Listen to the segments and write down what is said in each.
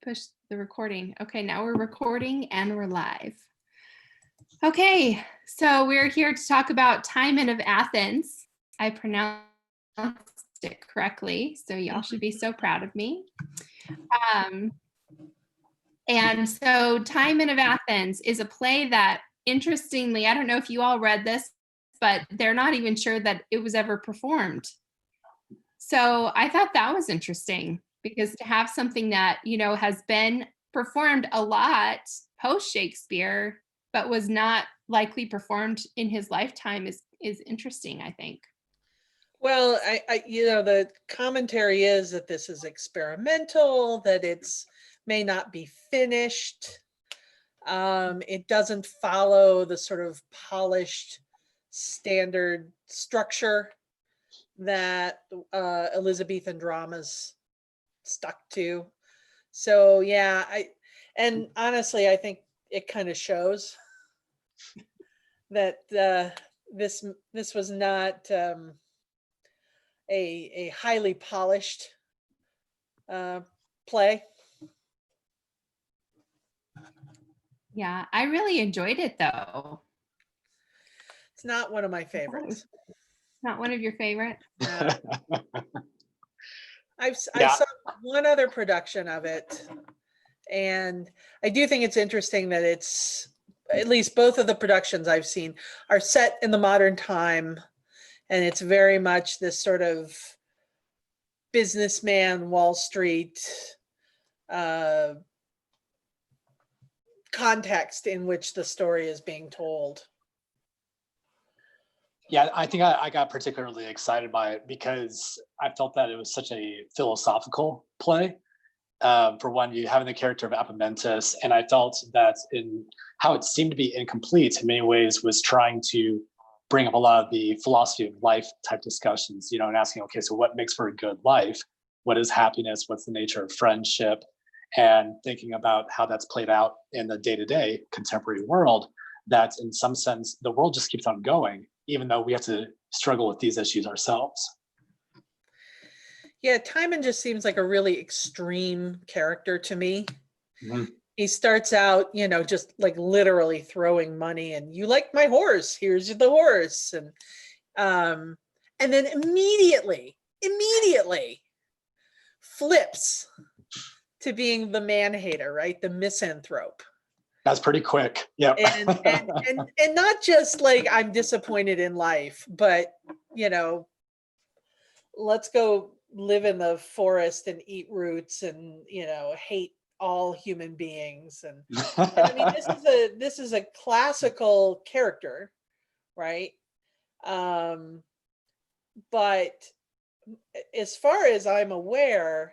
push the recording. Okay, now we're recording and we're live. Okay, so we're here to talk about Timon of Athens. I pronounced it correctly, so y'all should be so proud of me. And so Timon of Athens is a play that, interestingly, I don't know if you all read this, but they're not even sure that it was ever performed. So I thought that was interesting, because to have something that, you know, has been performed a lot post Shakespeare, but was not likely performed in his lifetime is interesting, I think. Well, the commentary is that this is experimental, that it's may not be finished. It doesn't follow the sort of polished standard structure that Elizabethan dramas stuck to. So yeah, and honestly, I think it kind of shows that this was not a highly polished play. Yeah, I really enjoyed it though. It's not one of my favorites. Not one of your favorites? No. I saw one other production of it, and I do think it's interesting that it's, at least both of the productions I've seen are set in the modern time, and it's very much this sort of businessman Wall Street context in which the story is being told. Yeah, I think I got particularly excited by it because I felt that it was such a philosophical play. For one, you having the character of Epimentus, and I felt that in how it seemed to be incomplete in many ways was trying to bring up a lot of the philosophy of life type discussions, you know, and asking, okay, so what makes for a good life? What is happiness? What's the nature of friendship? And thinking about how that's played out in the day-to-day contemporary world, that in some sense, the world just keeps on going, even though we have to struggle with these issues ourselves. Yeah, Timon just seems like a really extreme character to me. Mm-hmm. He starts out, you know, just like literally throwing money and you like my horse, here's the horse. And then immediately flips to being the man-hater, right? The misanthrope. That's pretty quick. Yeah. And not just like I'm disappointed in life, but you know, let's go live in the forest and eat roots and, you know, hate all human beings. And I mean, this is a classical character, right? But as far as I'm aware,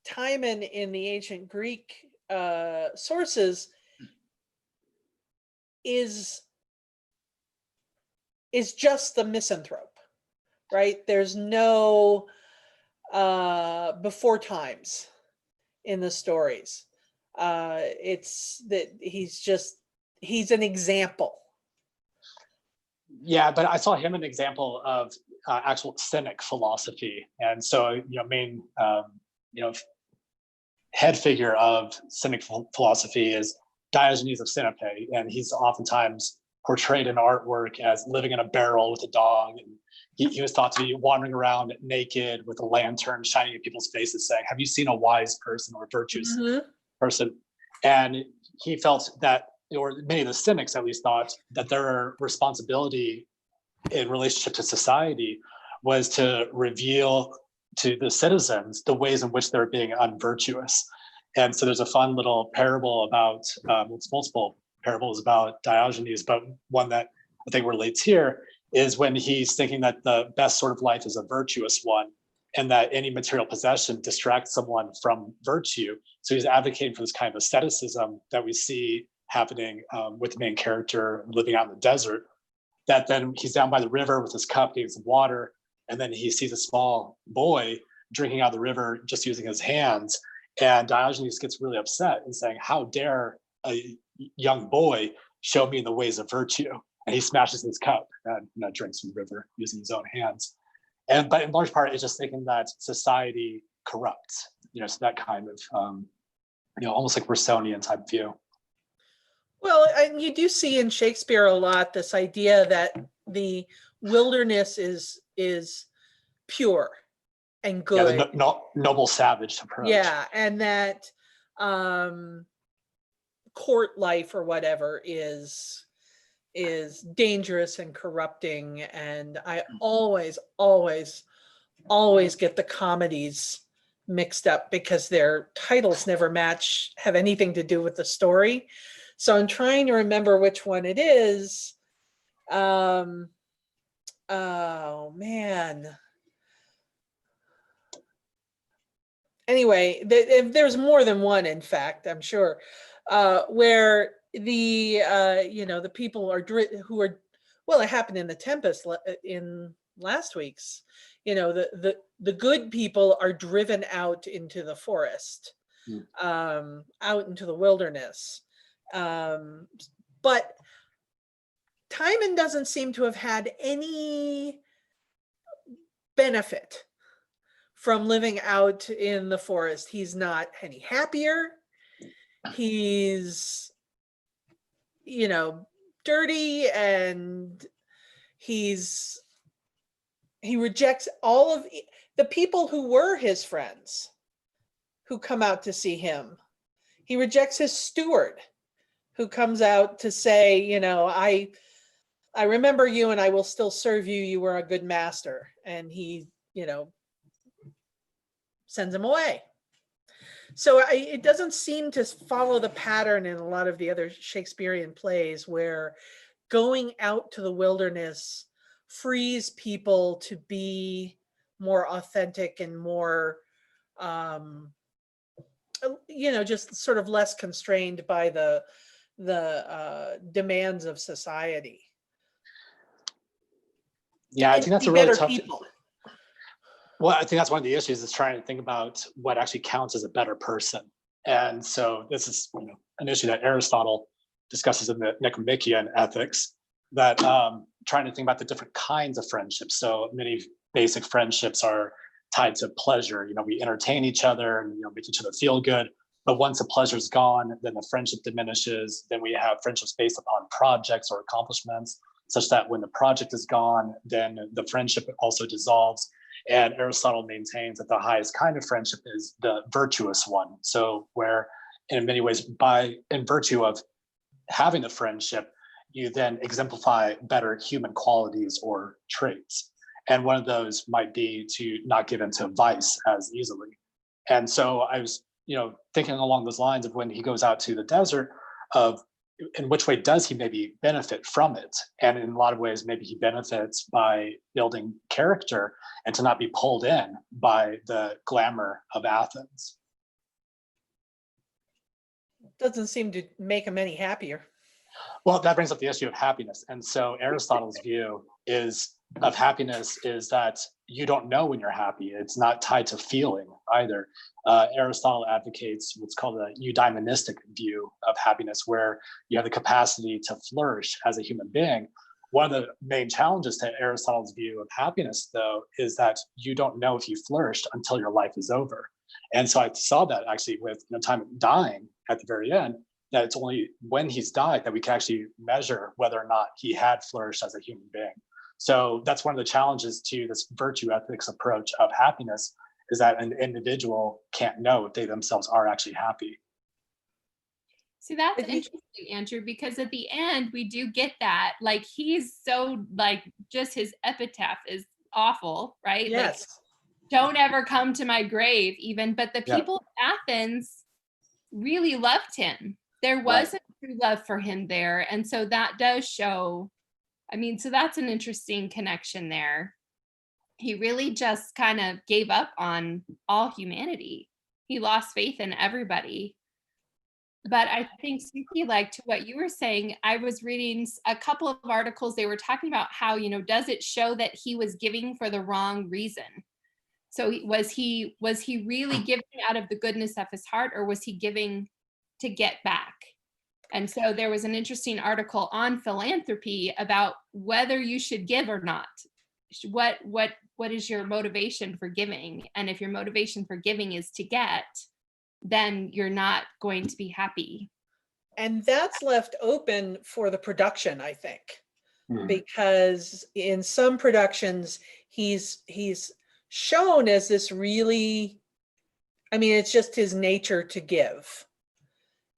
Timon in the ancient Greek sources is just the misanthrope, right? There's no before times in the stories. It's that he's an example. Yeah, but I saw him an example of actual Cynic philosophy, and so main head figure of Cynic philosophy is Diogenes of Sinope, and he's oftentimes portrayed in artwork as living in a barrel with a dog. And he was thought to be wandering around naked with a lantern shining in people's faces saying, have you seen a wise person or a virtuous person? And he felt that, or many of the Cynics at least thought, that their responsibility in relationship to society was to reveal to the citizens the ways in which they're being unvirtuous. And so there's a fun little parable about, it's multiple parables about Diogenes, but one that I think relates here is when he's thinking that the best sort of life is a virtuous one, and that any material possession distracts someone from virtue. So he's advocating for this kind of asceticism that we see happening with the main character living out in the desert, that then he's down by the river with his cup getting some water, and then he sees a small boy drinking out of the river just using his hands. And Diogenes gets really upset and saying, how dare a young boy show me the ways of virtue? And he smashes his cup and drinks from the river using his own hands. But in large part, it's just thinking that society corrupts, so that kind of almost like Rousseauian type view. Well, and you do see in Shakespeare a lot this idea that the wilderness is pure and Yeah, good. the noble savage approach. Yeah, and that court life or whatever is dangerous and corrupting. And I always get the comedies mixed up because their titles never have anything to do with the story. So I'm trying to remember which one it is. Oh man. Anyway, there's more than one, in fact, I'm sure, where the the people who are, well, it happened in the Tempest in last week's, the good people are driven out into the forest, out into the wilderness. But Timon doesn't seem to have had any benefit from living out in the forest. He's not any happier. He's, dirty, and he rejects all of the people who were his friends who come out to see him. He rejects his steward who comes out to say, I remember you and I will still serve you. You were a good master. And he, sends him away. So it doesn't seem to follow the pattern in a lot of the other Shakespearean plays where going out to the wilderness frees people to be more authentic and more, just sort of less constrained by the demands of society. Yeah, I think that's a really tough. People. Well, I think that's one of the issues, is trying to think about what actually counts as a better person. And so this is an issue that Aristotle discusses in the Nicomachean Ethics, that trying to think about the different kinds of friendships. So many basic friendships are tied to pleasure. We entertain each other and make each other feel good. But once the pleasure's gone, then the friendship diminishes. Then we have friendships based upon projects or accomplishments, such that when the project is gone, then the friendship also dissolves. And Aristotle maintains that the highest kind of friendship is the virtuous one. So where in many ways, in virtue of having the friendship, you then exemplify better human qualities or traits. And one of those might be to not give into vice as easily. And so I was, thinking along those lines of when he goes out to the desert, of in which way does he maybe benefit from it? And in a lot of ways, maybe he benefits by building character and to not be pulled in by the glamour of Athens. Doesn't seem to make him any happier. Well, that brings up the issue of happiness. And so Aristotle's view of happiness is that you don't know when you're happy. It's not tied to feeling either. Aristotle advocates what's called a eudaimonistic view of happiness, where you have the capacity to flourish as a human being. One of the main challenges to Aristotle's view of happiness, though, is that you don't know if you flourished until your life is over. And so I saw that actually with Timon dying at the very end, that it's only when he's died that we can actually measure whether or not he had flourished as a human being. So that's one of the challenges to this virtue ethics approach of happiness, is that an individual can't know if they themselves are actually happy. See, that's interesting, Andrew, because at the end we do get that. Like, he's so, just his epitaph is awful, right? Yes. Don't ever come to my grave, even. But the people of Athens really loved him. There was a true love for him there. And so that does show, so that's an interesting connection there. He really just kind of gave up on all humanity. He lost faith in everybody. But I think, Suki, to what you were saying, I was reading a couple of articles. They were talking about how, does it show that he was giving for the wrong reason? So was he really giving out of the goodness of his heart, or was he giving to get back? And so there was an interesting article on philanthropy about whether you should give or not. What is your motivation for giving? And if your motivation for giving is to get, then you're not going to be happy. And that's left open for the production, I think, because in some productions, he's shown as this really, I mean, it's just his nature to give.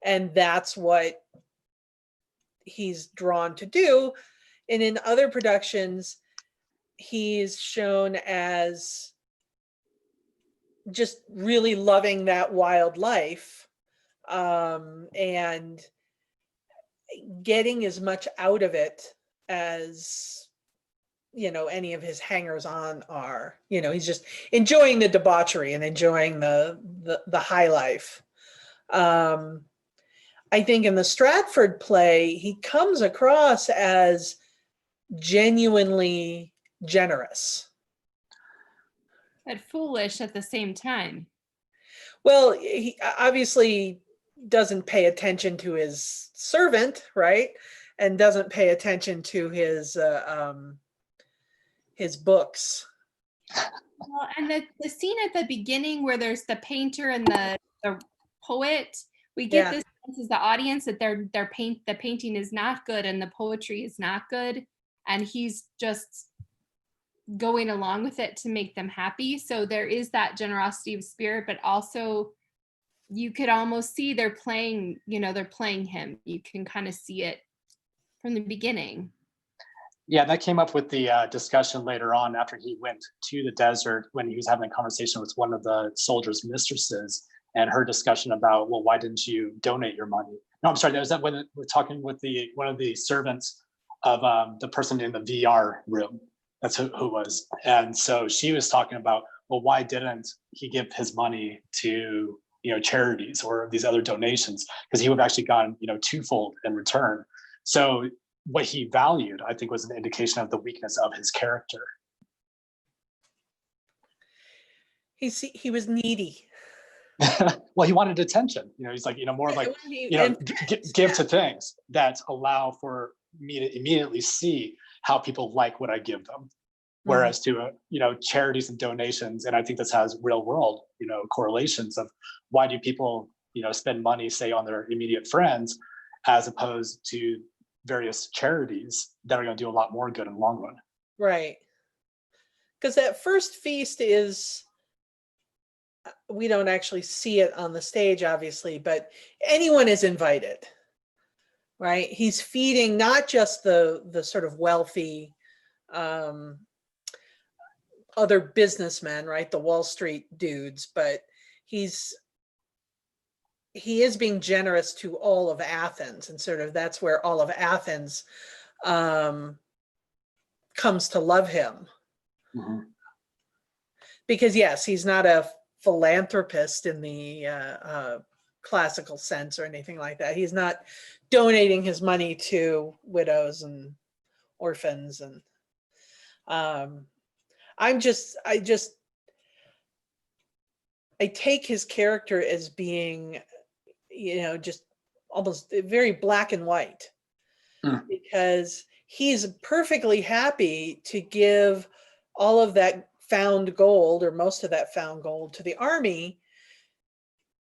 And that's what he's drawn to do. And in other productions, he's shown as just really loving that wild life, and getting as much out of it as, you know, any of his hangers on are. You know, he's just enjoying the debauchery and enjoying the high life. I think in the Stratford play, he comes across as genuinely generous. But foolish at the same time. Well, he obviously doesn't pay attention to his servant, right? And doesn't pay attention to his books. Well, and the scene at the beginning where there's the painter and the poet, we get this sense as the audience that the painting is not good and the poetry is not good, and he's just going along with it to make them happy. So there is that generosity of spirit, but also you could almost see they're playing him. You can kind of see it from the beginning. Yeah, that came up with the discussion later on after he went to the desert, when he was having a conversation with one of the soldiers' mistresses, and her discussion about, well, why didn't you donate your money? No, I'm sorry, that was that when we're talking with one of the servants of the person in the VR room. That's who it was. And so she was talking about, well, why didn't he give his money to, you know, charities or these other donations? Because he would have actually gotten, you know, twofold in return. So what he valued, I think, was an indication of the weakness of his character. He was needy. Well, he wanted attention. You know, he's like, you know, more like, you know, give to things that allow for me to immediately see how people like what I give them. Whereas to, you know, charities and donations, and I think this has real world, you know, correlations of why do people, you know, spend money, say, on their immediate friends, as opposed to various charities that are going to do a lot more good in the long run. Right. Because that first feast is, we don't actually see it on the stage, obviously, but anyone is invited, right? He's feeding not just the sort of wealthy other businessmen, right? The Wall Street dudes, but he is being generous to all of Athens, and sort of that's where all of Athens comes to love him. Because yes, he's not a philanthropist in the classical sense or anything like that. He's not donating his money to widows and orphans, and I take his character as being, you know, just almost very black and white, because he's perfectly happy to give all of that found gold, or most of that found gold, to the army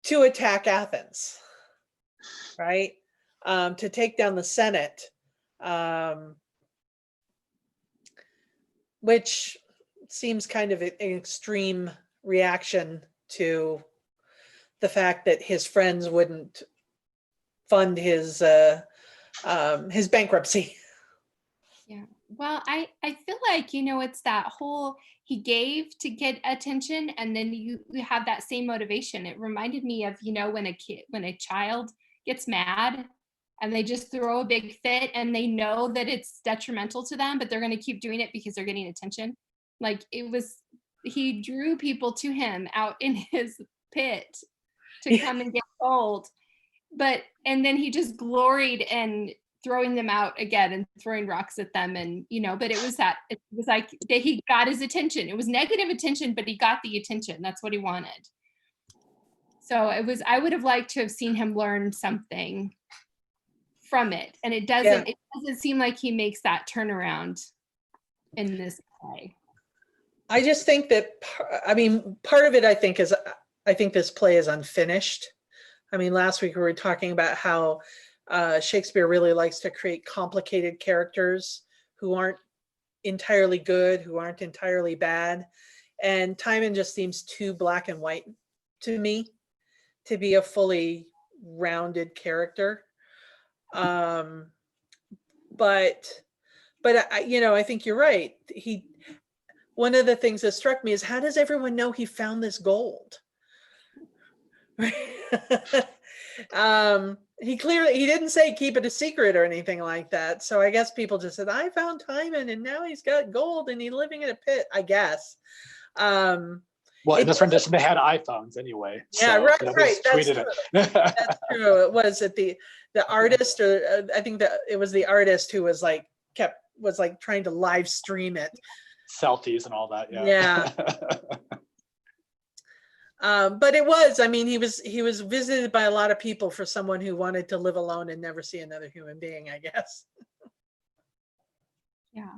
to attack Athens, right? To take down the Senate, which seems kind of an extreme reaction to the fact that his friends wouldn't fund his bankruptcy. Yeah. Well, I feel like, you know, it's that whole, he gave to get attention, and then you have that same motivation. It reminded me of, you know, when a child gets mad and they just throw a big fit and they know that it's detrimental to them, but they're going to keep doing it because they're getting attention. Like, he drew people to him out in his pit to come and get gold, and then he just gloried in throwing them out again and throwing rocks at them, and, you know, but it was like that he got his attention. It was negative attention, but he got the attention. That's what he wanted. So I would have liked to have seen him learn something from it, and it doesn't seem like he makes that turnaround in this play. I just think that, I mean, part of it, I think this play is unfinished. I mean, last week we were talking about how Shakespeare really likes to create complicated characters who aren't entirely good, who aren't entirely bad. And Timon just seems too black and white to me to be a fully rounded character. But I think you're right. One of the things that struck me is, how does everyone know he found this gold? He didn't say keep it a secret or anything like that. So I guess people just said, I found Timon and now he's got gold and he's living in a pit, I guess. Well, in this rendition, they had iPhones anyway. Yeah, so right. That's true. That's true. It was the artist, or I think that it was the artist who was like trying to live stream it. Selfies and all that. Yeah. But it was, I mean, he was visited by a lot of people for someone who wanted to live alone and never see another human being, I guess. Yeah.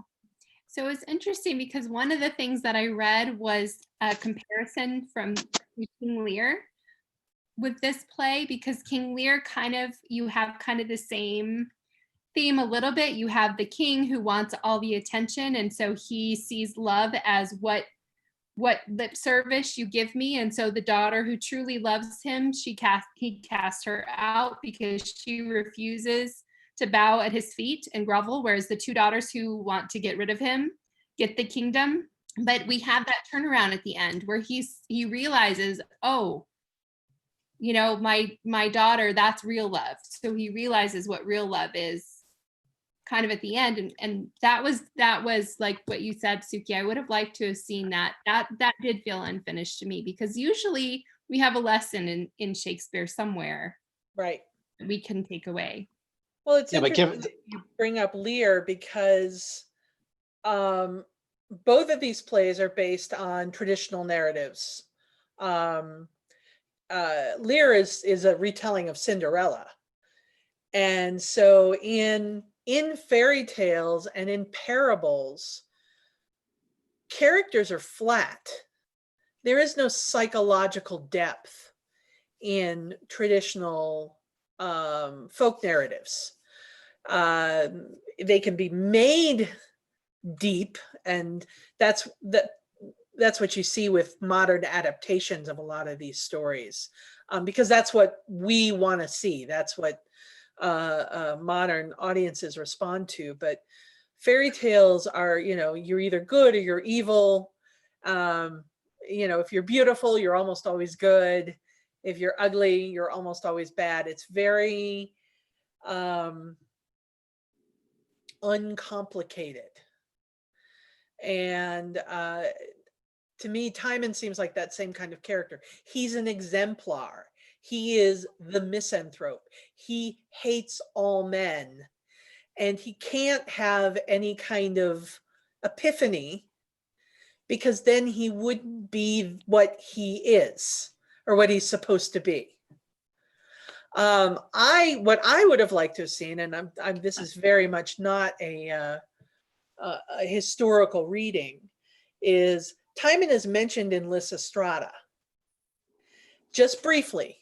So it's interesting because one of the things that I read was a comparison from King Lear with this play, because King Lear you have kind of the same theme a little bit. You have the king who wants all the attention, and so he sees love as what lip service you give me. And so the daughter who truly loves him, he casts her out because she refuses to bow at his feet and grovel, whereas the two daughters who want to get rid of him get the kingdom. But we have that turnaround at the end where he realizes, oh, my daughter, that's real love. So he realizes what real love is kind of at the end. And that was like what you said, Suki. I would have liked to have seen that. That did feel unfinished to me, because usually we have a lesson in Shakespeare somewhere, right, we can take away. Well, it's interesting that you bring up Lear, because both of these plays are based on traditional narratives. Lear is a retelling of Cinderella. And so in fairy tales and in parables, characters are flat. There is no psychological depth in traditional folk narratives. They can be made deep, and that's what you see with modern adaptations of a lot of these stories, because that's what we want to see. That's what modern audiences respond to. But fairy tales are, you're either good or you're evil. If you're beautiful, you're almost always good. If you're ugly, you're almost always bad. It's very uncomplicated. And to me, Timon seems like that same kind of character. He's an exemplar. He is the misanthrope. He hates all men. And he can't have any kind of epiphany, because then he wouldn't be what he is, or what he's supposed to be. What I would have liked to have seen, and this is very much not a historical reading, is Timon is mentioned in Lysistrata, just briefly,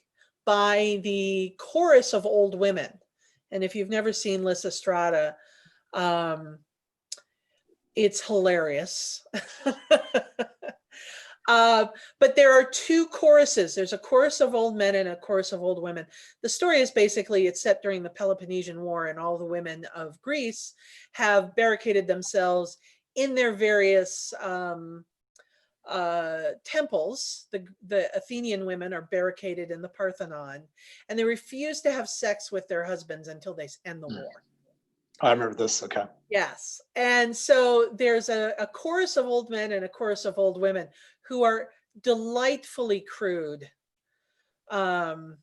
by the chorus of old women. And if you've never seen Lysistrata, it's hilarious. But there are two choruses. There's a chorus of old men and a chorus of old women. The story is basically, it's set during the Peloponnesian War, and all the women of Greece have barricaded themselves in their various temples. The Athenian women are barricaded in the Parthenon, and they refuse to have sex with their husbands until they end the war. I remember this. Okay. Yes. And so there's a chorus of old men and a chorus of old women who are delightfully crude, and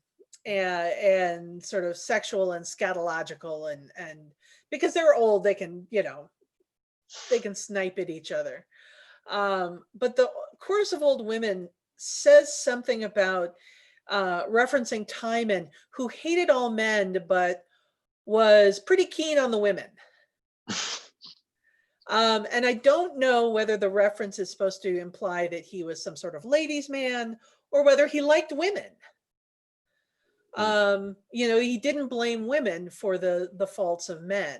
sort of sexual and scatological, and because they're old, they can snipe at each other. But the chorus of old women says something about referencing Timon, who hated all men, but was pretty keen on the women. And I don't know whether the reference is supposed to imply that he was some sort of ladies' man, or whether he liked women. He didn't blame women for the faults of men.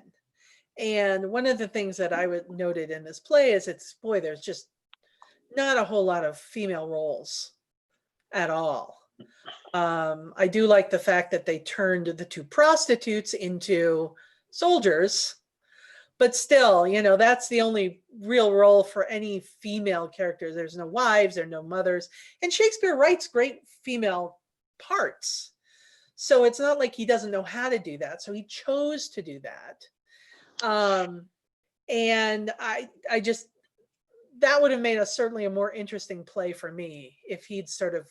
And one of the things that I would noted in this play is there's just not a whole lot of female roles at all. I do like the fact that they turned the two prostitutes into soldiers, but still, that's the only real role for any female characters. There's no wives, there are no mothers, and Shakespeare writes great female parts. So it's not like he doesn't know how to do that. So he chose to do that. And I just, that would have made certainly a more interesting play for me if he'd sort of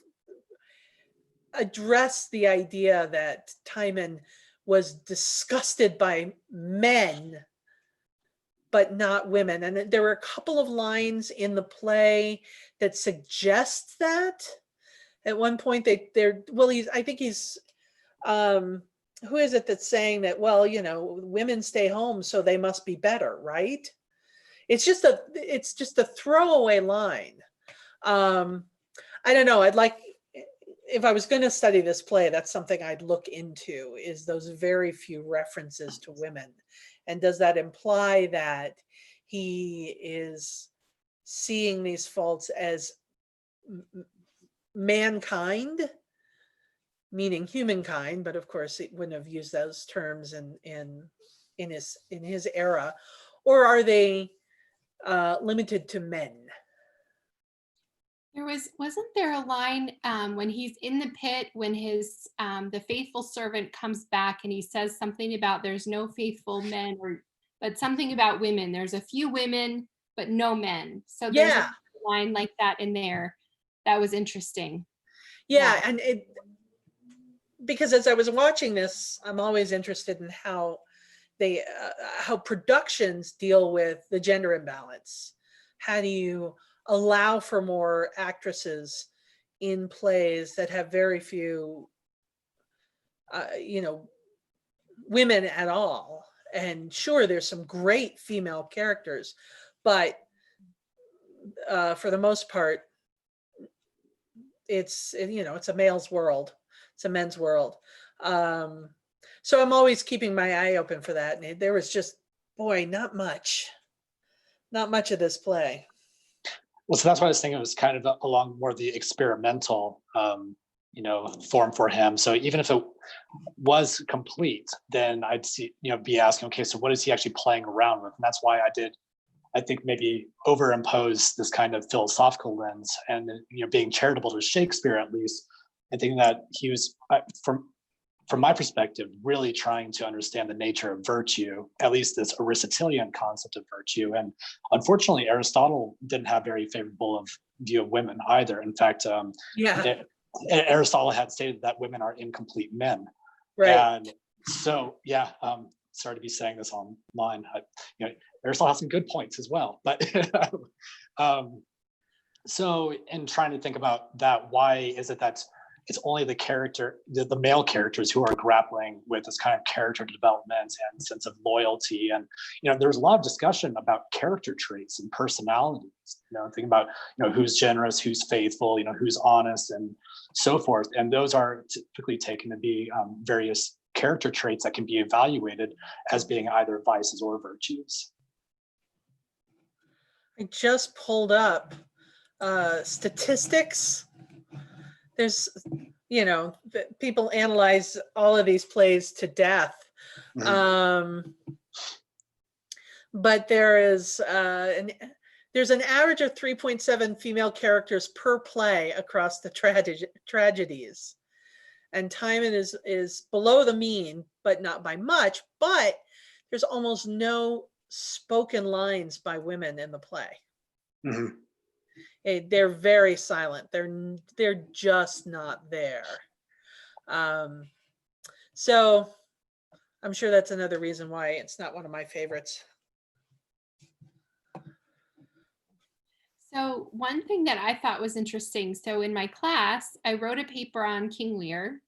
addressed the idea that Timon was disgusted by men, but not women. And there were a couple of lines in the play that suggest that. At one point, I think he's, who is it that's saying that, well, women stay home, so they must be better, right? It's just a throwaway line. I don't know. If I was going to study this play, that's something I'd look into, is those very few references to women. And does that imply that he is seeing these faults as mankind, meaning humankind, but of course it wouldn't have used those terms in his era, or are they limited to men? Wasn't there a line when he's in the pit, when his the faithful servant comes back and he says something about there's no faithful men, but something about women. There's a few women, but no men. So there's a line like that in there. That was interesting. Yeah, and because as I was watching this, I'm always interested in how how productions deal with the gender imbalance. How do you allow for more actresses in plays that have very few, women at all? And sure, there's some great female characters, but for the most part, it's a male's world. It's a men's world. So I'm always keeping my eye open for that. And there was just, not much of this play. Well, so that's why I was thinking it was kind of along more the experimental, form for him. So even if it was complete, then I'd be asking, okay, so what is he actually playing around with? And that's why I think maybe overimpose this kind of philosophical lens and, being charitable to Shakespeare, at least. I think that he was, from my perspective, really trying to understand the nature of virtue, at least this Aristotelian concept of virtue. And unfortunately, Aristotle didn't have very favorable view of women either. In fact, Aristotle had stated that women are incomplete men. Right. And so, sorry to be saying this online. Aristotle has some good points as well. But so in trying to think about that, why is it that it's only the male characters who are grappling with this kind of character development and sense of loyalty? And there's a lot of discussion about character traits and personalities. Thinking about who's generous, who's faithful, who's honest, and so forth. And those are typically taken to be various character traits that can be evaluated as being either vices or virtues. I just pulled up statistics. There's, people analyze all of these plays to death. Mm-hmm. But there's an average of 3.7 female characters per play across the tragedies. And Timon is below the mean, but not by much. But there's almost no spoken lines by women in the play. Mm-hmm. They're very silent. They're just not there. So I'm sure that's another reason why it's not one of my favorites. So one thing that I thought was interesting, so in my class, I wrote a paper on King Lear,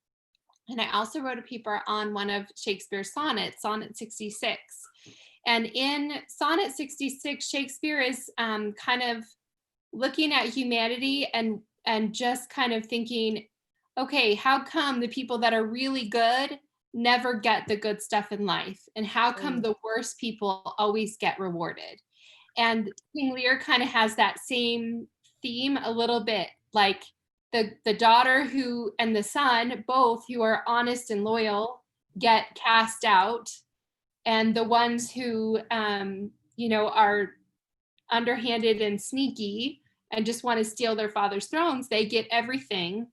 and I also wrote a paper on one of Shakespeare's sonnets, Sonnet 66. And in Sonnet 66, Shakespeare is kind of looking at humanity and just kind of thinking, okay, how come the people that are really good never get the good stuff in life? And how come the worst people always get rewarded? And King Lear kind of has that same theme a little bit, like the daughter who and the son, both who are honest and loyal, get cast out, and the ones who are underhanded and sneaky and just want to steal their father's thrones, they get everything.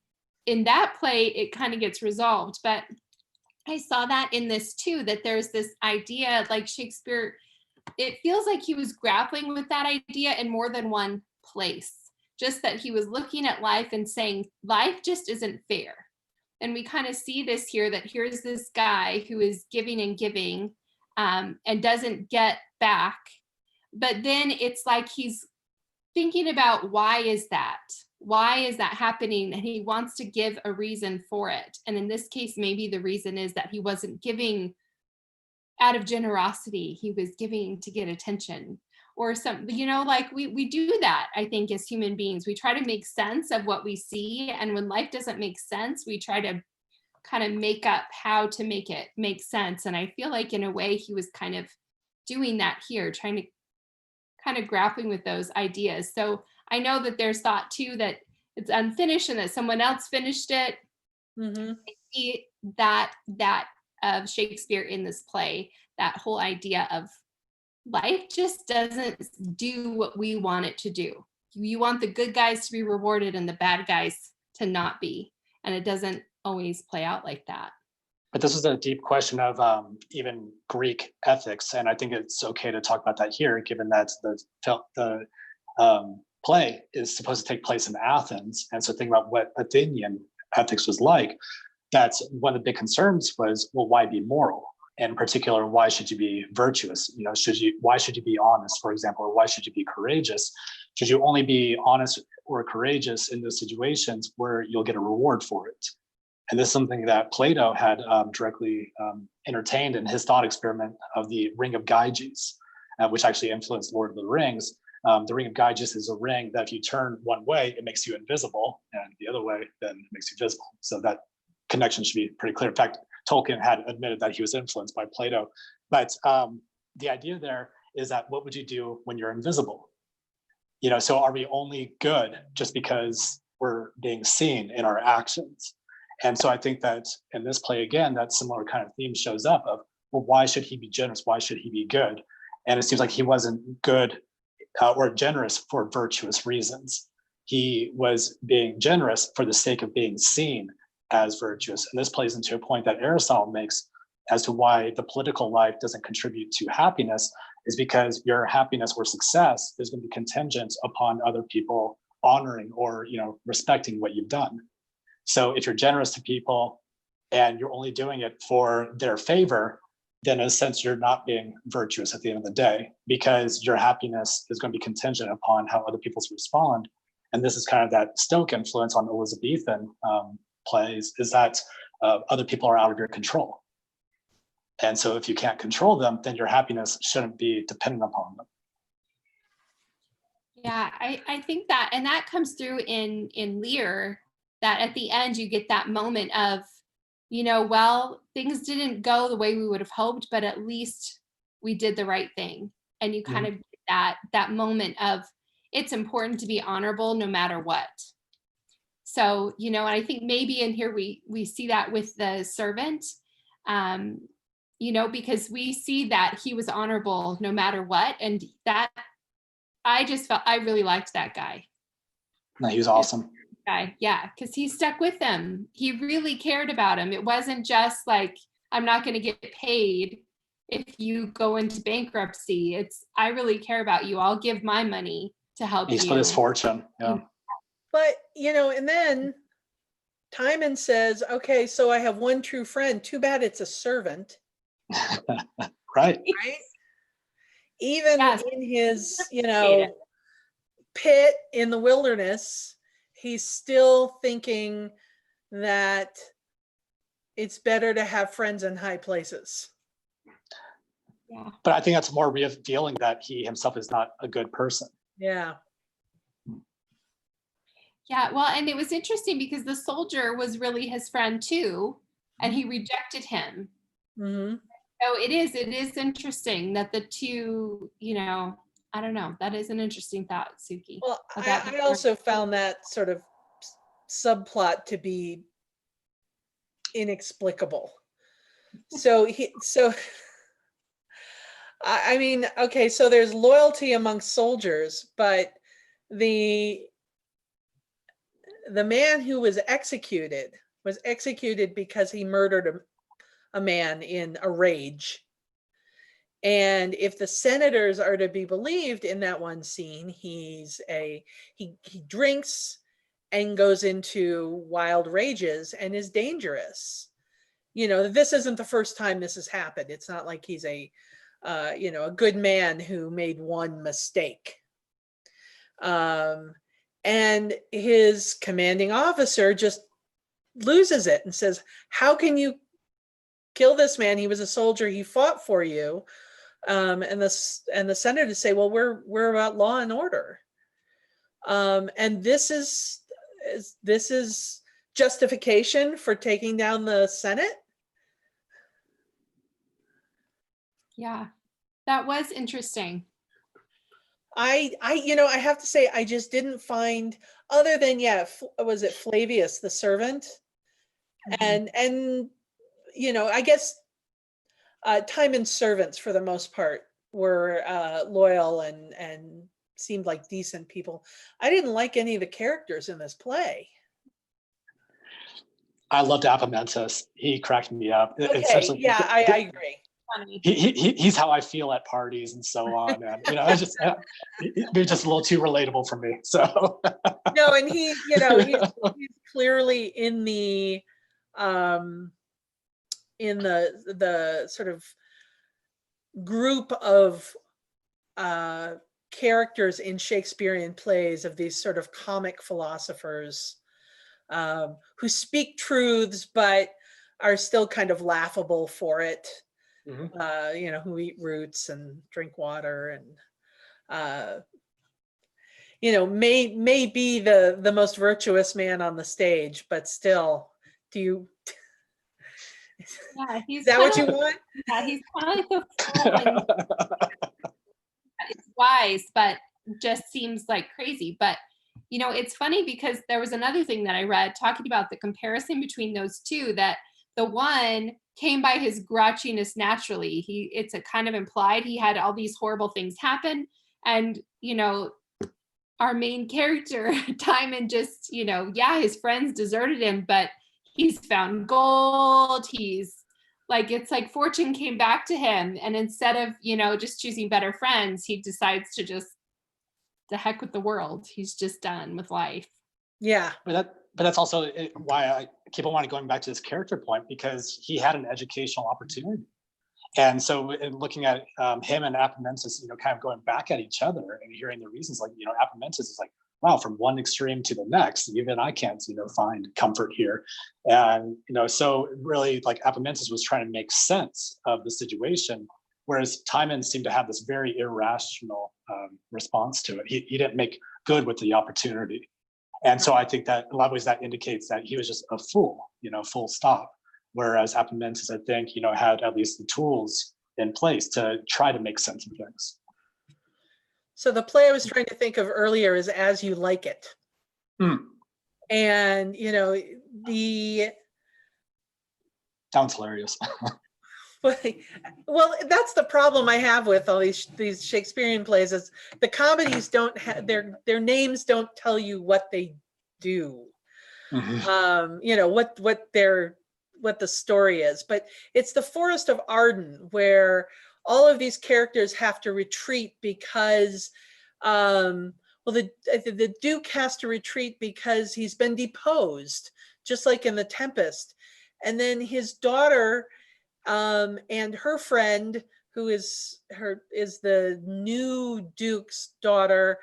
In that play, it kind of gets resolved. But I saw that in this too, that there's this idea, like Shakespeare, it feels like he was grappling with that idea in more than one place. Just that he was looking at life and saying, life just isn't fair. And we kind of see this here, that here's this guy who is giving and giving and doesn't get back. But then it's like he's thinking about, why is that? Why is that happening? And he wants to give a reason for it. And in this case, maybe the reason is that he wasn't giving out of generosity. He was giving to get attention or something, like we do that, I think, as human beings. We try to make sense of what we see. And when life doesn't make sense, we try to kind of make up how to make it make sense. And I feel like in a way he was kind of doing that here, trying to kind of grappling with those ideas. So I know that there's thought too that it's unfinished and that someone else finished it. Mm-hmm. I see that of Shakespeare in this play, that whole idea of life just doesn't do what we want it to do. You want the good guys to be rewarded and the bad guys to not be. And it doesn't always play out like that. But this is a deep question of even Greek ethics, and I think it's okay to talk about that here, given that the play is supposed to take place in Athens. And so think about what Athenian ethics was like. That's one of the big concerns was, well, why be moral? And in particular, why should you be virtuous? Why should you be honest, for example, or why should you be courageous? Should you only be honest or courageous in those situations where you'll get a reward for it? And this is something that Plato had directly entertained in his thought experiment of the Ring of Gyges, which actually influenced Lord of the Rings. The Ring of Gyges is a ring that if you turn one way, it makes you invisible, and the other way, then it makes you visible. So that connection should be pretty clear. In fact, Tolkien had admitted that he was influenced by Plato. But the idea there is that what would you do when you're invisible? So are we only good just because we're being seen in our actions? And so I think that in this play, again, that similar kind of theme shows up of, well, why should he be generous? Why should he be good? And it seems like he wasn't good or generous for virtuous reasons. He was being generous for the sake of being seen as virtuous. And this plays into a point that Aristotle makes as to why the political life doesn't contribute to happiness, is because your happiness or success is going to be contingent upon other people honoring or respecting what you've done. So if you're generous to people and you're only doing it for their favor, then in a sense, you're not being virtuous at the end of the day, because your happiness is going to be contingent upon how other people respond. And this is kind of that Stoic influence on Elizabethan plays, is that other people are out of your control. And so if you can't control them, then your happiness shouldn't be dependent upon them. Yeah, I think that, and that comes through in Lear, that at the end you get that moment of, well, things didn't go the way we would have hoped, but at least we did the right thing. And you kind of get that moment of, it's important to be honorable no matter what. So, and I think maybe in here we see that with the servant, because we see that he was honorable no matter what. And that, I just felt, I really liked that guy. No, he was awesome. Guy, yeah, because he stuck with them. He really cared about him. It wasn't just like, I'm not going to get paid if you go into bankruptcy. It's, I really care about you. I'll give my money to help you. He split his fortune. Yeah. But, and then Timon says, okay, so I have one true friend. Too bad it's a servant. Right. Even yes. in his, pit in the wilderness, he's still thinking that it's better to have friends in high places. Yeah. But I think that's more revealing that he himself is not a good person. Yeah. Yeah, well, and it was interesting because the soldier was really his friend too, and he rejected him. Mhm. So it is interesting that the two, I don't know, that is an interesting thought, Suki. Well, about I also found that sort of subplot to be inexplicable. So I mean, okay, so there's loyalty among soldiers, but the man who was executed because he murdered a man in a rage. And if the senators are to be believed in that one scene, he drinks and goes into wild rages and is dangerous. This isn't the first time this has happened. It's not like he's a good man who made one mistake. And his commanding officer just loses it and says, how can you kill this man? He was a soldier. He fought for you. And the senators say, well, we're about law and order. And this is justification for taking down the Senate. Yeah, that was interesting. I have to say, I just didn't find, other than, was it Flavius, the servant? Mhm. And I guess Timon's servants, for the most part, were loyal and seemed like decent people. I didn't like any of the characters in this play. I loved Appomattox. He cracked me up. Okay, Especially yeah, I agree. Funny. He's how I feel at parties and so on. And it's just maybe just a little too relatable for me. So No, and he's clearly in the sort of group of characters in Shakespearean plays of these sort of comic philosophers who speak truths but are still kind of laughable for it. Mhm. Who eat roots and drink water and may be the most virtuous man on the stage, but still, Yeah, is he's that kind what you of want? yeah, he's kind of like a fool and is wise, but just seems like crazy. But it's funny because there was another thing that I read talking about the comparison between those two, that the one came by his grouchiness naturally. It's a kind of implied he had all these horrible things happen. And, our main character, Timon, just, his friends deserted him, but he's found gold. It's like fortune came back to him. And instead of, just choosing better friends, he decides to just, the heck with the world. He's just done with life. Yeah. But that's also why I keep on wanting going back to this character point, because he had an educational opportunity. And so in looking at him and Appomattox, kind of going back at each other and hearing the reasons, like, Appomattox is like, wow, from one extreme to the next, even I can't, find comfort here. And, so really, like, Appomattox was trying to make sense of the situation, whereas Timon seemed to have this very irrational response to it. He didn't make good with the opportunity. And so I think that in a lot of ways that indicates that he was just a fool, full stop. Whereas Appomattox, I think, had at least the tools in place to try to make sense of things. So the play I was trying to think of earlier is As You Like It. And, Sounds hilarious. Well, that's the problem I have with all these Shakespearean plays, is the comedies don't have their names don't tell you what they do. What the story is, but it's the Forest of Arden, where all of these characters have to retreat because the Duke has to retreat because he's been deposed, just like in The Tempest. And then his daughter and her friend, who is the new Duke's daughter,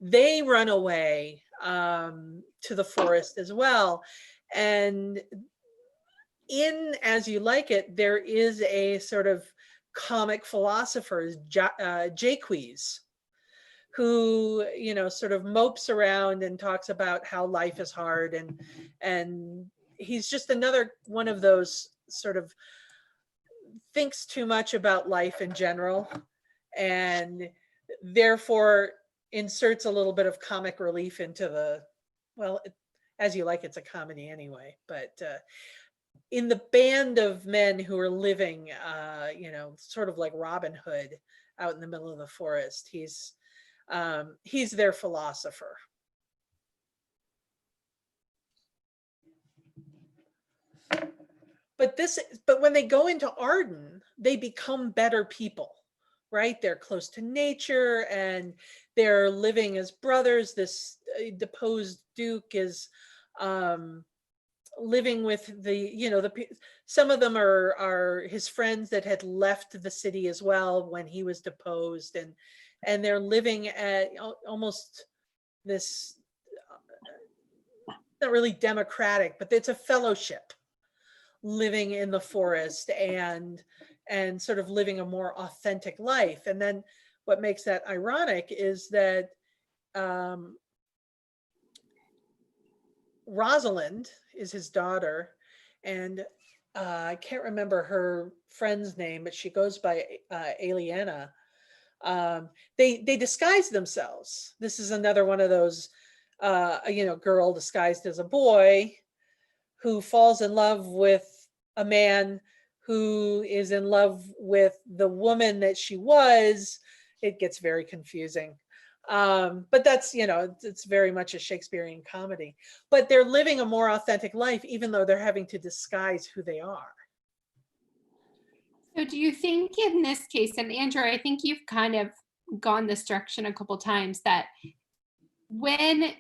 they run away to the forest as well. And in As You Like It, there is a sort of comic philosopher, Jaques, who, you know, sort of mopes around and talks about how life is hard, and he's just another one of those sort of thinks too much about life in general, and therefore inserts a little bit of comic relief into the, well, as you like, it's a comedy anyway, but in the band of men who are living, you know, sort of like Robin Hood out in the middle of the forest, he's their philosopher. But when they go into Arden, they become better people, right? They're close to nature and they're living as brothers. This deposed duke is living with the, you know, some of them are his friends that had left the city as well when he was deposed, and they're living at almost this, not really democratic, but it's a fellowship, living in the forest and sort of living a more authentic life. And then what makes that ironic is that Rosalind is his daughter, and I can't remember her friend's name, but she goes by Aliena. They disguise themselves. This is another one of those, you know, girl disguised as a boy who falls in love with a man who is in love with the woman that she was. It gets very confusing. But that's, you know, it's very much a Shakespearean comedy, but they're living a more authentic life, even though they're having to disguise who they are. So do you think in this case, and Andrew, I think you've kind of gone this direction a couple times, that when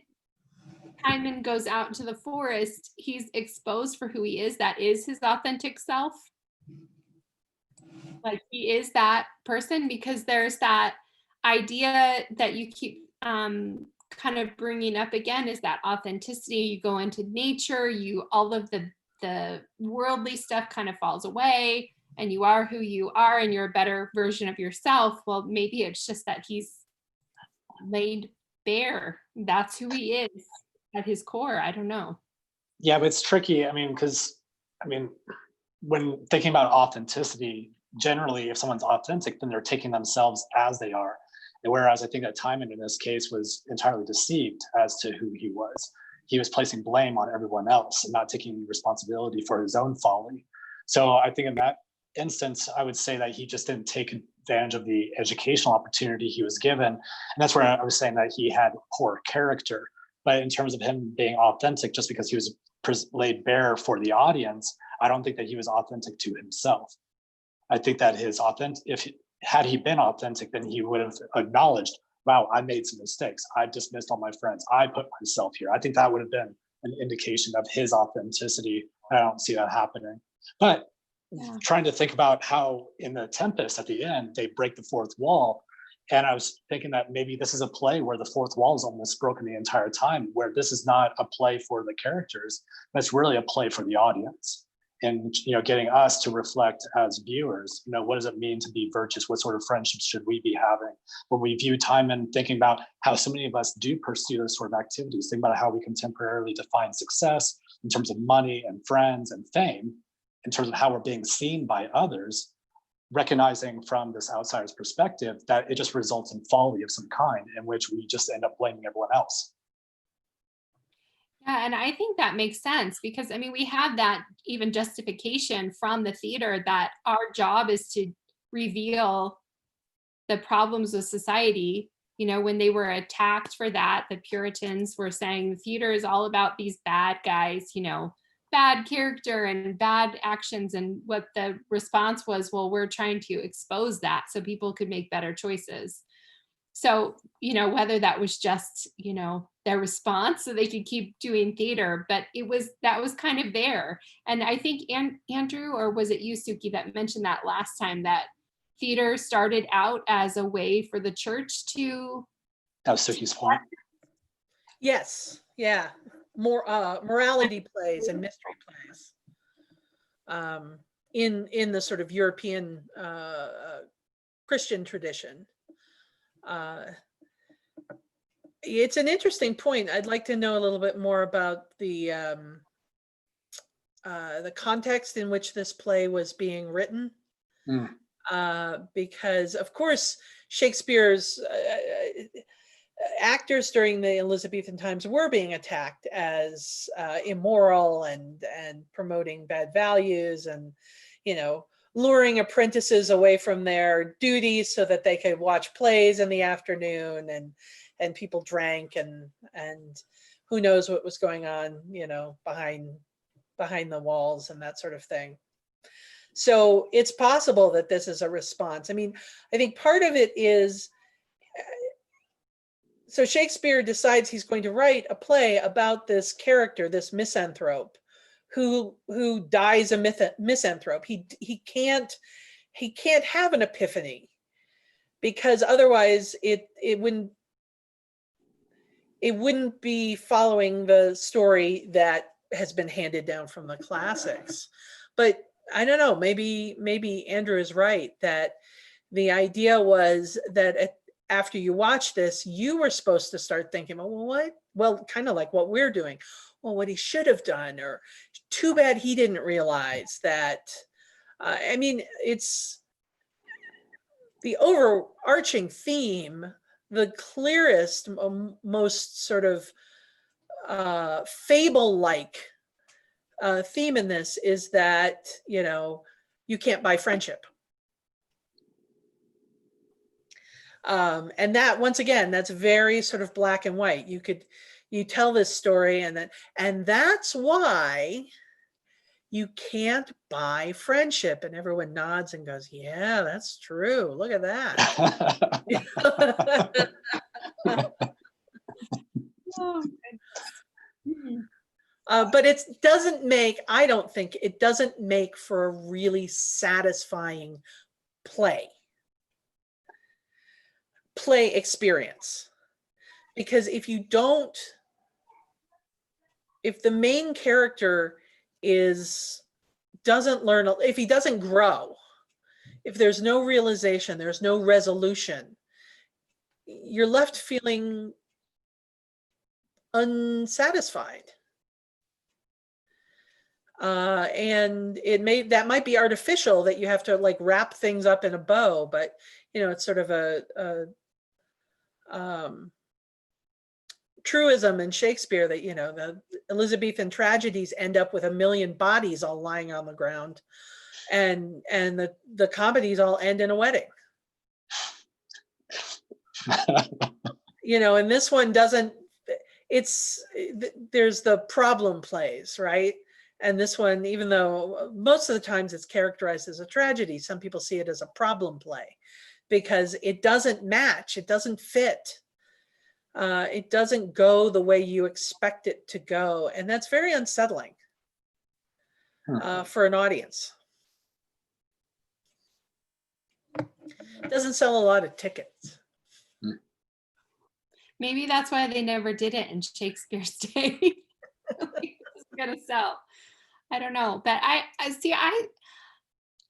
Timon goes out into the forest, he's exposed for who he is, that is his authentic self? Like he is that person, because there's that idea that you keep kind of bringing up again, is that authenticity. You go into nature, all of the worldly stuff kind of falls away, and you are who you are, and you're a better version of yourself. Well, maybe it's just that he's laid bare. That's who he is at his core. I don't know. Yeah, but it's tricky. I mean, because when thinking about authenticity, generally, if someone's authentic, then they're taking themselves as they are. And whereas I think that Timon in this case was entirely deceived as to who he was. He was placing blame on everyone else and not taking responsibility for his own folly. So I think in that instance, I would say that he just didn't take advantage of the educational opportunity he was given. And that's where I was saying that he had poor character. But in terms of him being authentic, just because he was laid bare for the audience, I don't think that he was authentic to himself. I think that had he been authentic, then he would have acknowledged, wow, I made some mistakes. I dismissed all my friends. I put myself here. I think that would have been an indication of his authenticity. I don't see that happening. But trying to think about how in the Tempest at the end, they break the fourth wall. And I was thinking that maybe this is a play where the fourth wall is almost broken the entire time, where this is not a play for the characters, but it's really a play for the audience. And, you know, getting us to reflect as viewers, you know, what does it mean to be virtuous? What sort of friendships should we be having? When we view Timon, thinking about how so many of us do pursue those sort of activities, think about how we contemporarily define success in terms of money and friends and fame, in terms of how we're being seen by others, recognizing from this outsider's perspective that it just results in folly of some kind in which we just end up blaming everyone else. Yeah, and I think that makes sense, because I mean, we have that even justification from the theater that our job is to reveal the problems of society. You know, when they were attacked for that, the Puritans were saying the theater is all about these bad guys, you know, bad character and bad actions. And what the response was, well, we're trying to expose that so people could make better choices. So, you know, whether that was just, you know, their response so they could keep doing theater, but that was kind of there. And I think Andrew, or was it you, Suki, that mentioned that last time, that theater started out as a way for the church to. That was Suki's point. Yes, yeah, more morality plays and mystery plays in the sort of European Christian tradition. It's an interesting point. I'd like to know a little bit more about the context in which this play was being written. Because of course Shakespeare's actors during the Elizabethan times were being attacked as immoral and promoting bad values, and luring apprentices away from their duties so that they could watch plays in the afternoon, and people drank, and who knows what was going on behind the walls and that sort of thing. So it's possible that this is a response. I mean, I think part of it is, so Shakespeare decides he's going to write a play about this character, this misanthrope, who dies a misanthrope. He can't have an epiphany, because otherwise it wouldn't be following the story that has been handed down from the classics. But I don't know, maybe Andrew is right, that the idea was that after you watch this, you were supposed to start thinking, well, what? Well, kind of like what we're doing. Well, what he should have done, or too bad he didn't realize that. I mean, it's the overarching theme, the clearest, most sort of fable-like theme in this is that, you can't buy friendship. And that, once again, that's very sort of black and white. You tell this story, and that's why you can't buy friendship. And everyone nods and goes, yeah, that's true. Look at that. But it doesn't make, I don't think, it doesn't make for a really satisfying play experience. Because if the main character doesn't learn, if he doesn't grow, if there's no realization, there's no resolution, you're left feeling unsatisfied. And that might be artificial, that you have to like wrap things up in a bow, but it's sort of a truism in Shakespeare that the Elizabethan tragedies end up with 1 million bodies all lying on the ground, and the comedies all end in a wedding. And this one doesn't. There's the problem plays, right? And this one, even though most of the times it's characterized as a tragedy, some people see it as a problem play, because it doesn't match, it doesn't fit. It doesn't go the way you expect it to go. And that's very unsettling for an audience. It doesn't sell a lot of tickets. Maybe that's why they never did it in Shakespeare's day. It's gonna sell. I don't know, but I see.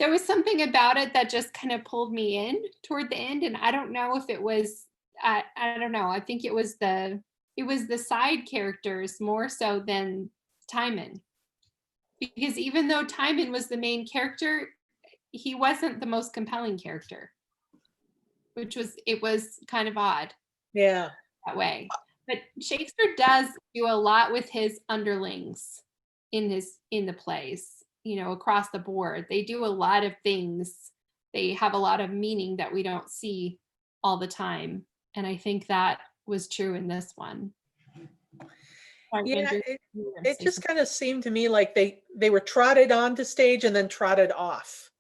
There was something about it that just kind of pulled me in toward the end, and I don't know if it was. I don't know. I think it was the side characters more so than Timon, because even though Timon was the main character, he wasn't the most compelling character, it was kind of odd. Yeah. That way. But Shakespeare does do a lot with his underlings in the plays, across the board. They do a lot of things. They have a lot of meaning that we don't see all the time. And I think that was true in this one. Yeah, it just kind of seemed to me like they were trotted onto stage and then trotted off.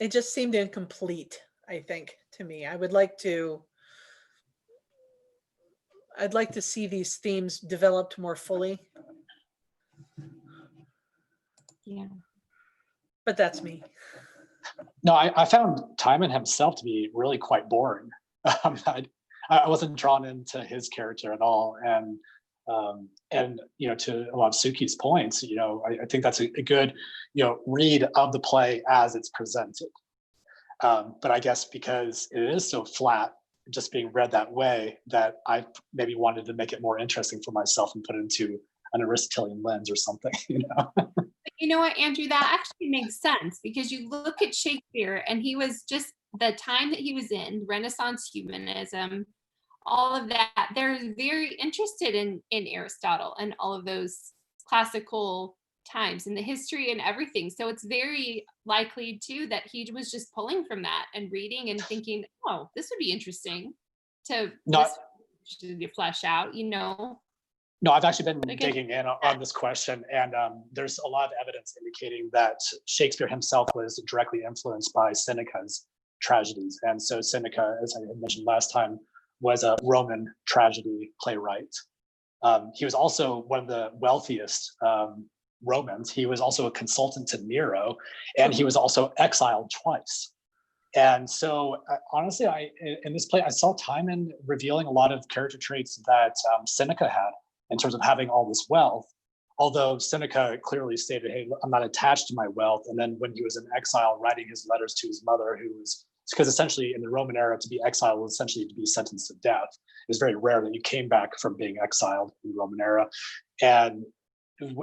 It just seemed incomplete, I think, to me. I'd like to see these themes developed more fully. Yeah. But that's me. No, I found Timon himself to be really quite boring. I wasn't drawn into his character at all. And to a lot of Suki's points, I think that's a good, read of the play as it's presented. But I guess because it is so flat just being read that way that I maybe wanted to make it more interesting for myself and put it into an Aristotelian lens or something, you know? You know what, Andrew, that actually makes sense, because you look at Shakespeare and he was just, the time that he was in, Renaissance humanism, all of that, they're very interested in Aristotle and all of those classical times and the history and everything. So it's very likely too that he was just pulling from that and reading and thinking, oh, this would be interesting to, Not, to flesh out, you know. No, I've actually been Again, digging in on this question, and there's a lot of evidence indicating that Shakespeare himself was directly influenced by Seneca's tragedies. And so Seneca, as I mentioned last time, was a Roman tragedy playwright. He was also one of the wealthiest Romans. He was also a consultant to Nero, and he was also exiled twice. And so honestly, in this play, I saw Timon revealing a lot of character traits that Seneca had in terms of having all this wealth. Although Seneca clearly stated, hey, I'm not attached to my wealth. And then when he was in exile, writing his letters to his mother, who was, because essentially in the Roman era, to be exiled was essentially to be sentenced to death. It was very rare that you came back from being exiled in the Roman era. And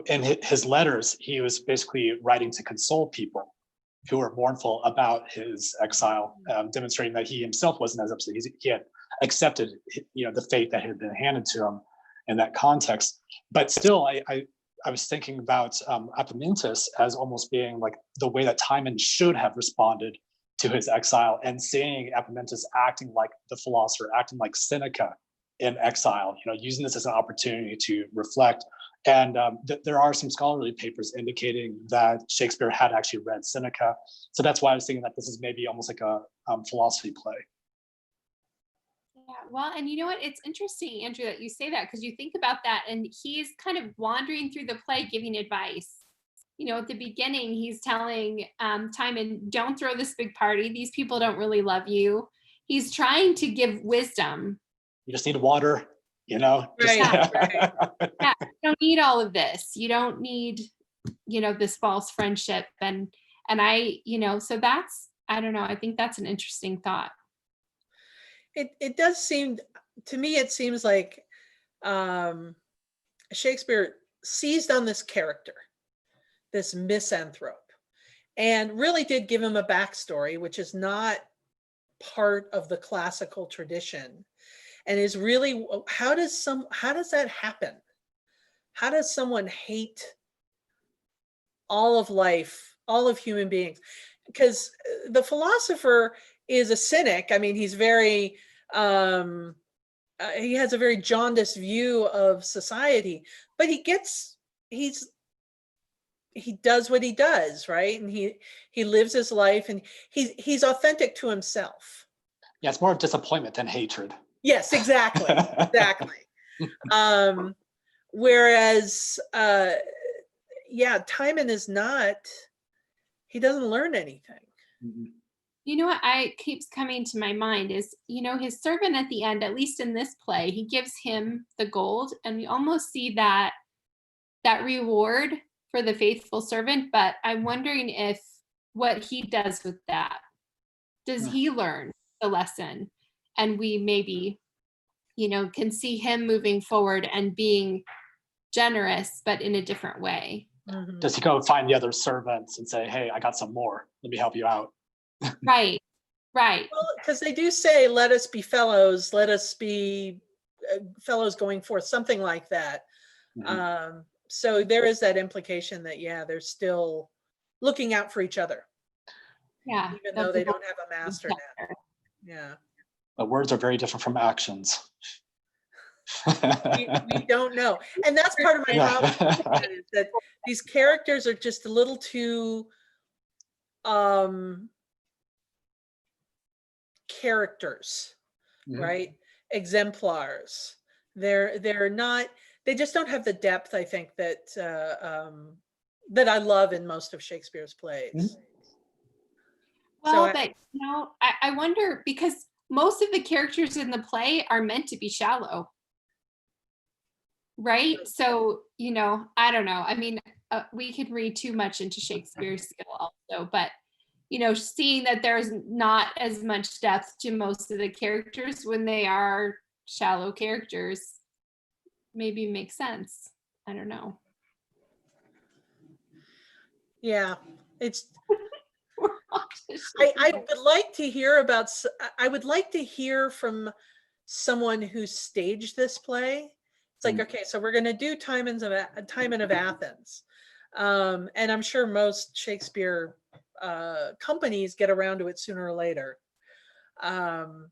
in his letters, he was basically writing to console people who were mournful about his exile, demonstrating that he himself wasn't as upset. He had accepted, the fate that had been handed to him in that context. But still, I was thinking about Epaminondas as almost being like the way that Timon should have responded to his exile, and seeing Epaminondas acting like the philosopher, acting like Seneca in exile, using this as an opportunity to reflect. And there are some scholarly papers indicating that Shakespeare had actually read Seneca. So that's why I was thinking that this is maybe almost like a philosophy play. Yeah, well, and you know what? It's interesting, Andrew, that you say that, because you think about that, and he's kind of wandering through the play giving advice. At the beginning, he's telling Timon, don't throw this big party. These people don't really love you. He's trying to give wisdom. You just need water, Right. Yeah, you don't need all of this. You don't need, this false friendship. And I, so that's, I don't know. I think that's an interesting thought. It does seem, to me, it seems like Shakespeare seized on this character, this misanthrope, and really did give him a backstory, which is not part of the classical tradition, and is really, how does that happen? How does someone hate all of life, all of human beings? Because the philosopher is a cynic. I mean, he's very, he has a very jaundiced view of society, but he does what he does, right? And he lives his life, and he's authentic to himself. Yeah, it's more of disappointment than hatred. Yes, exactly. Exactly. Whereas, Timon is not, he doesn't learn anything. Mm-hmm. What keeps coming to my mind is, his servant at the end, at least in this play, he gives him the gold, and we almost see that reward for the faithful servant. But I'm wondering if what he does with that, does he learn the lesson? And we maybe, can see him moving forward and being generous, but in a different way. Mm-hmm. Does he go find the other servants and say, hey, I got some more, let me help you out? Right. Well, because they do say, let us be fellows, let us be fellows going forth, something like that. Mm-hmm. So there is that implication that, they're still looking out for each other. Yeah. Even though they don't have a master now. Yeah. But words are very different from actions. we don't know. And that's part of my problem, is that these characters are just a little too characters, mm-hmm. right? Exemplars. They're not, they just don't have the depth, I think, that I love in most of Shakespeare's plays. Mm-hmm. Well, but I wonder, because most of the characters in the play are meant to be shallow, right? So, I don't know. I mean, we could read too much into Shakespeare's skill also, but seeing that there's not as much depth to most of the characters when they are shallow characters maybe makes sense. I don't know. Yeah, it's, I would like to hear about, I would like to hear from someone who staged this play. It's like, okay, so we're going to do Timon of Athens. And I'm sure most Shakespeare companies get around to it sooner or later. And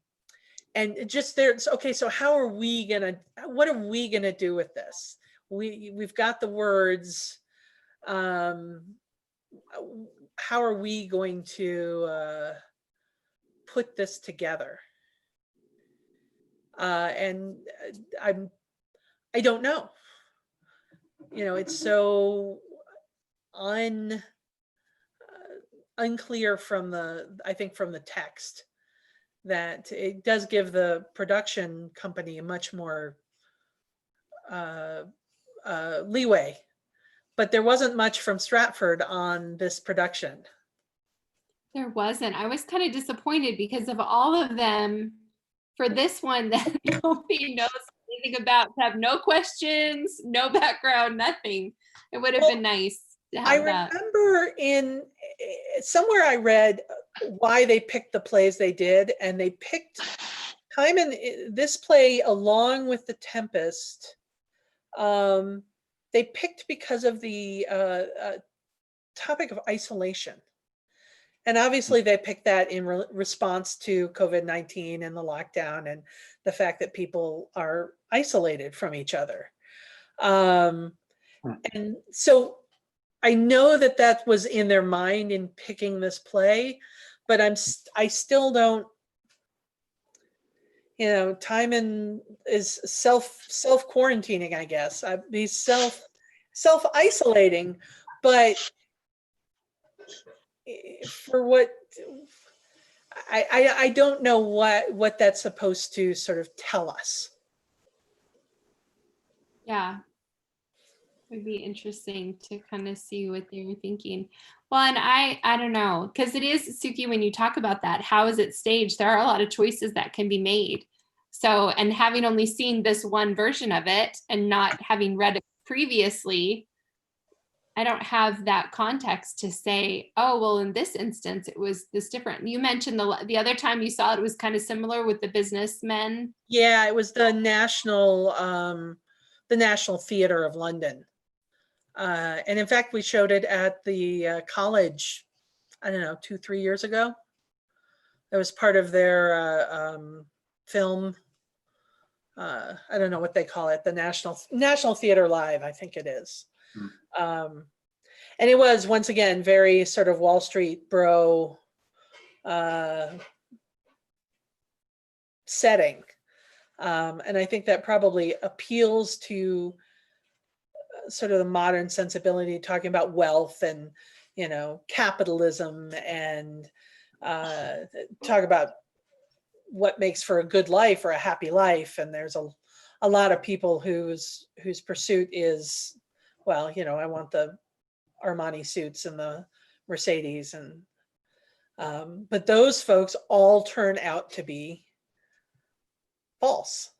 just there's, okay, so what are we gonna do with this? We've got the words. How are we going to put this together? And I don't know. It's so unclear from I think from the text, that it does give the production company a much more leeway. But there wasn't much from Stratford on this production. There wasn't. I was kind of disappointed because of all of them for this one that nobody knows anything about, to have no questions, no background, nothing. It would have been nice to have that. Remember somewhere I read why they picked the plays they did, and they picked Timon, this play, along with The Tempest. They picked because of the topic of isolation. And obviously they picked that in response to COVID-19 and the lockdown, and the fact that people are isolated from each other. And so I know that that was in their mind in picking this play, but I still don't, Timon is self-quarantining, I guess. He's self-isolating, but for what, I don't know what that's supposed to sort of tell us. Yeah. It'd be interesting to kind of see what they were thinking. Well, and I don't know, because it is, Suki, when you talk about that, how is it staged? There are a lot of choices that can be made. So, and having only seen this one version of it and not having read it previously, I don't have that context to say, oh, well, in this instance, it was this different. You mentioned the other time you saw it was kind of similar with the businessmen. Yeah, it was the National Theatre of London. And in fact, we showed it at the college, I don't know, 2-3 years ago. It was part of their film. I don't know what they call it, the National Theatre Live, I think it is. And it was, once again, very sort of Wall Street bro setting. And I think that probably appeals to sort of the modern sensibility, talking about wealth and, capitalism, and talk about what makes for a good life or a happy life. And there's a lot of people whose pursuit is, well, I want the Armani suits and the Mercedes, and but those folks all turn out to be false.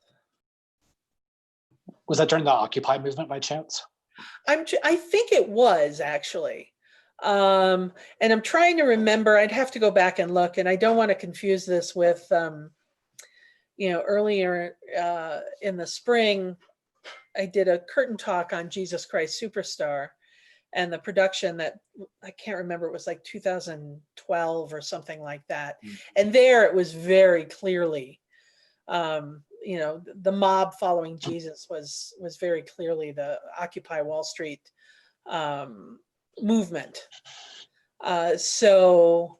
Was that during the Occupy movement by chance? I think it was, actually. And I'm trying to remember, I'd have to go back and look, and I don't want to confuse this with, earlier in the spring, I did a curtain talk on Jesus Christ Superstar, and the production that, I can't remember, it was like 2012 or something like that. And there it was very clearly, the mob following Jesus was very clearly the Occupy Wall Street movement. So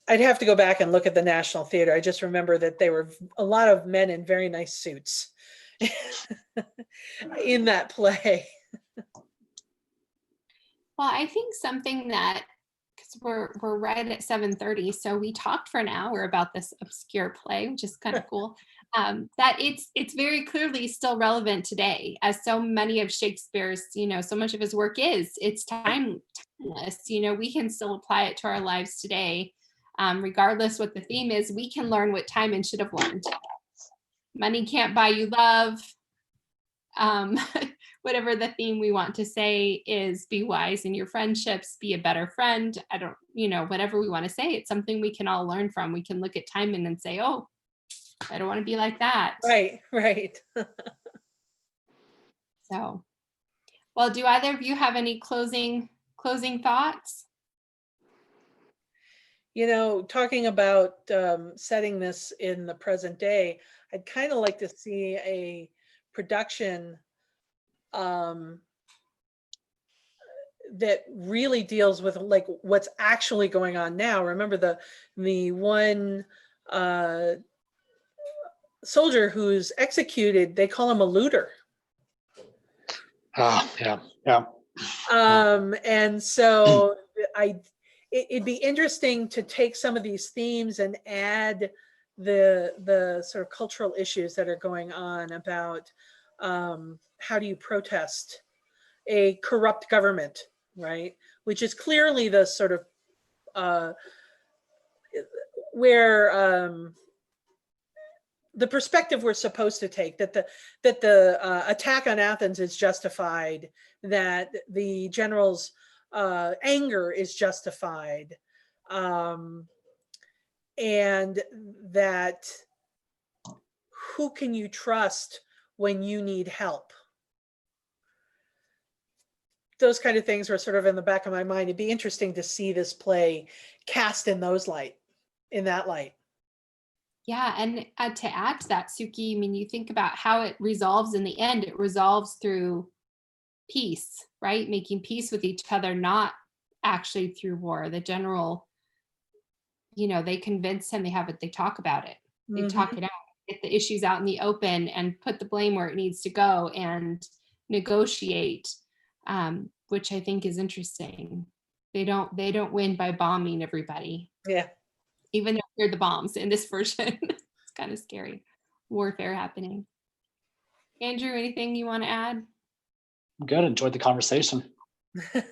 I'd have to go back and look at the National Theatre. I just remember that they were a lot of men in very nice suits in that play. Well, I think something that, because we're right at 7:30, so we talked for an hour about this obscure play, which is kind of cool. that it's very clearly still relevant today, as so many of Shakespeare's, so much of his work it's timeless. We can still apply it to our lives today. Regardless what the theme is, we can learn what Timon should have learned. Money can't buy you love. Whatever the theme we want to say is, be wise in your friendships, be a better friend. I don't, whatever we want to say, it's something we can all learn from. We can look at Timon and say, oh, I don't want to be like that. Right. So, well, do either of you have any closing thoughts? Talking about setting this in the present day, I'd kind of like to see a production that really deals with like what's actually going on now. Remember the one soldier who's executed, they call him a looter. Yeah. And so it'd be interesting to take some of these themes and add the sort of cultural issues that are going on about how do you protest a corrupt government, right? Which is clearly the sort of where the perspective we're supposed to take, that the attack on Athens is justified, that the general's anger is justified, and that who can you trust when you need help? Those kind of things were sort of in the back of my mind. It'd be interesting to see this play cast in that light. Yeah, and to add to that, Suki, I mean, you think about how it resolves in the end. It resolves through peace, right? Making peace with each other, not actually through war. The general, they convince him, they talk about it. They talk it out, get the issues out in the open and put the blame where it needs to go and negotiate, which I think is interesting. They don't win by bombing everybody. Yeah. Even though they're the bombs in this version. It's kind of scary. Warfare happening. Andrew, anything you want to add? I'm good. Enjoyed the conversation. Good.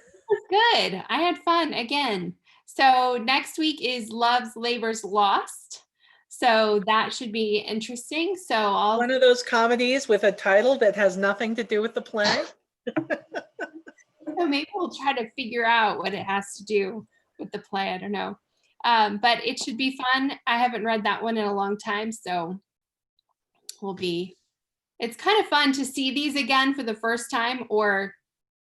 I had fun again. So next week is Love's Labor's Lost. So that should be interesting. So one of those comedies with a title that has nothing to do with the play. So maybe we'll try to figure out what it has to do with the play. I don't know. But it should be fun. I haven't read that one in a long time, so it's kind of fun to see these again for the first time, or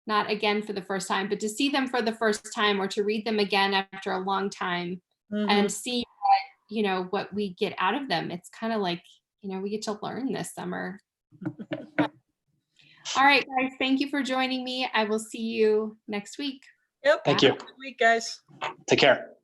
not again for the first time, but to see them for the first time, or to read them again after a long time and see what we get out of them. It's kind of like, we get to learn this summer. All right, guys, thank you for joining me. I will see you next week. Yep. Thank you. Have a good week, guys. Take care.